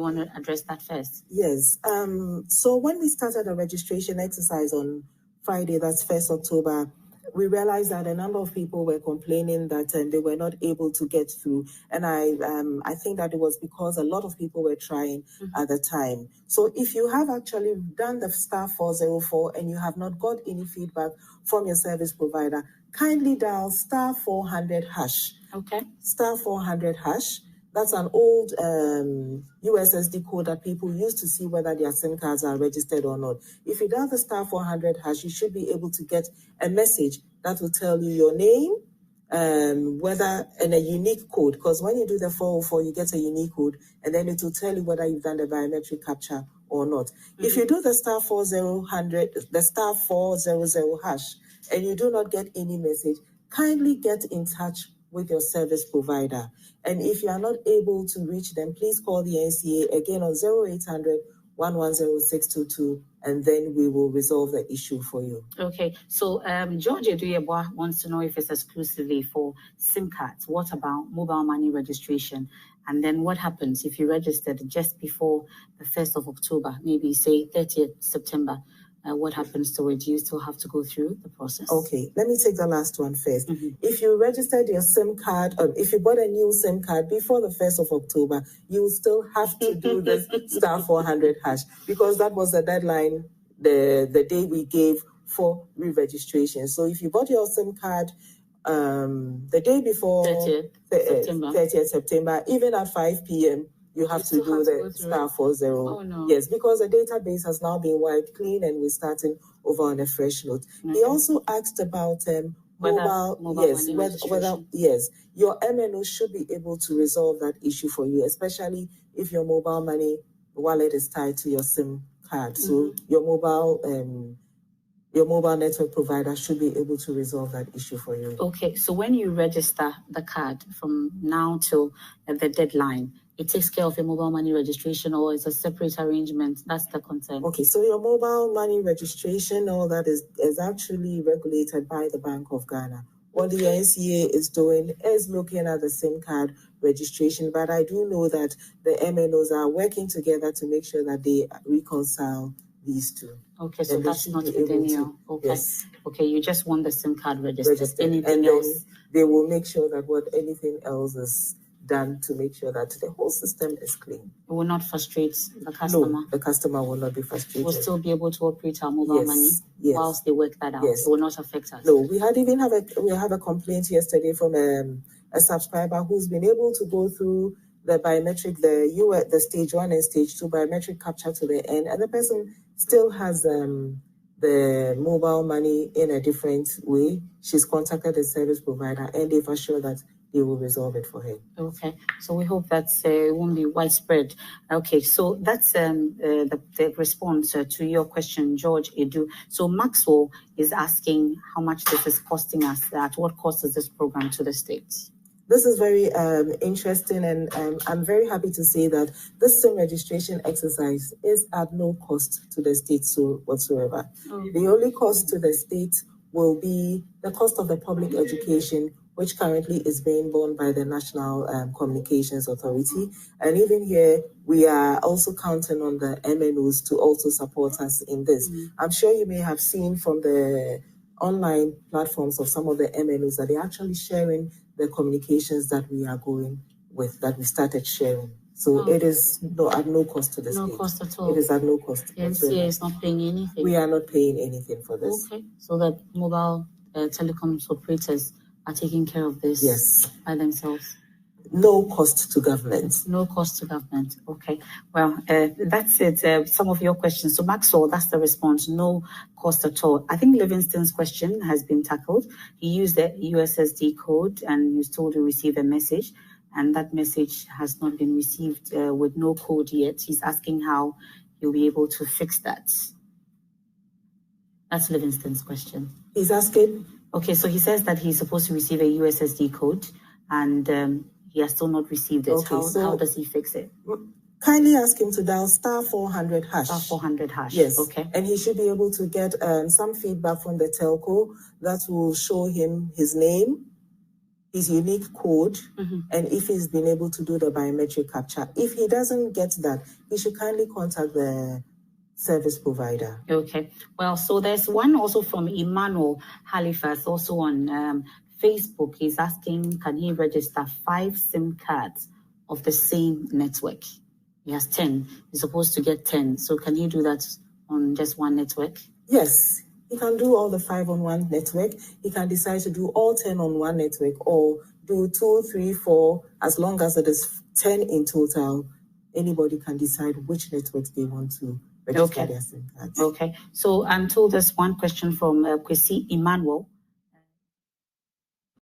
you want to address that first? Yes. So when we started the registration exercise on Friday, that's 1st October, we realized that a number of people were complaining that they were not able to get through. And I think that it was because a lot of people were trying at the time. So if you have actually done the star 404 and you have not got any feedback from your service provider, kindly dial star 400 hash. Okay. Star 400 hash. That's an old USSD code that people use to see whether their SIM cards are registered or not. If you dial the star 400 hash, you should be able to get a message that will tell you your name, whether, and a unique code. Because when you do the 404, you get a unique code, and then it will tell you whether you've done the biometric capture or not. If you do the star 4000, the star 400 hash, and you do not get any message, kindly get in touch with your service provider. And if you are not able to reach them, please call the NCA again on 0800 110 622, and then we will resolve the issue for you. Okay, so George Eduyeboah wants to know if it's exclusively for SIM cards. What about mobile money registration? And then what happens if you registered just before the 1st of October, maybe say 30th September? What happens to it? Do you still have to go through the process? Okay, let me take the last one first. If you registered your SIM card, if you bought a new SIM card before the 1st of October, you still have to do this star 400 hash, because that was the deadline, the day we gave for re-registration. So if you bought your SIM card the day before 30th September, even at 5 p.m., you have to do the star 40. Oh, no. Yes, because the database has now been wiped clean and we're starting over on a fresh note. Okay. He also asked about mobile yes, whether your MNO should be able to resolve that issue for you, especially if your mobile money wallet is tied to your SIM card. So your mobile network provider should be able to resolve that issue for you. Okay, so when you register the card from now till the deadline, it takes care of your mobile money registration, or it's a separate arrangement? That's the concern. Okay, so your mobile money registration, all that is actually regulated by the Bank of Ghana. What the NCA is doing is looking at the SIM card registration, but I do know that the MNOs are working together to make sure that they reconcile these two. Okay, so that's not within you. Okay. Yes. Okay, you just want the SIM card registered. Anything and else? Then they will make sure that anything else is done to make sure that the whole system is clean. It will not frustrate the customer. No, the customer will not be frustrated. We'll still be able to operate our mobile money whilst they work that out. It will not affect us. No, we have a complaint yesterday from a subscriber who's been able to go through the biometric, the stage 1 and stage 2 biometric capture to the end, and the person still has the mobile money in a different way. She's contacted the service provider and they've assured that they will resolve it for her. Okay, so we hope that won't be widespread. Okay, so that's the response to your question, George Edu. So Maxwell is asking how much this is costing us. At what cost is this program to the states? This is very interesting, and I'm very happy to say that this SIM registration exercise is at no cost to the state whatsoever. The only cost to the state will be the cost of the public education, which currently is being borne by the National Communications Authority. And even here, we are also counting on the MNOs to also support us in this. I'm sure you may have seen from the online platforms of some of the MNOs that they're actually sharing the communications that we are going with, that we started sharing. So it is at no cost to the state. No cost at all. It is at no cost. The NCA is not paying anything. We are not paying anything for this. Okay, so the mobile telecoms operators are taking care of this by themselves. No cost to government. No cost to government. Okay. Well, that's it. Some of your questions. So Maxwell, that's the response. No cost at all. I think Livingston's question has been tackled. He used the USSD code and he was told to receive a message, and that message has not been received with no code yet. He's asking how he'll be able to fix that. That's Livingston's question. He's asking? Okay, so he says that he's supposed to receive a USSD code and he has still not received it. Okay, how does he fix it? Kindly ask him to dial star 400 hash. Star 400 hash. Yes. Okay. And he should be able to get some feedback from the telco that will show him his name, his unique code, and if he's been able to do the biometric capture. If he doesn't get that, he should kindly contact the service provider. Okay. Well, so there's one also from Emmanuel Halifax, also on Facebook. He's asking, can he register 5 SIM cards of the same network? He has 10. He's supposed to get 10. So can he do that on just one network? Yes. He can do all the 5 on one network. He can decide to do all 10 on one network, or do 2, 3, 4, as long as it is 10 in total. Anybody can decide which network they want to register their SIM cards. Okay. So I'm told there's one question from Kwesi Emmanuel.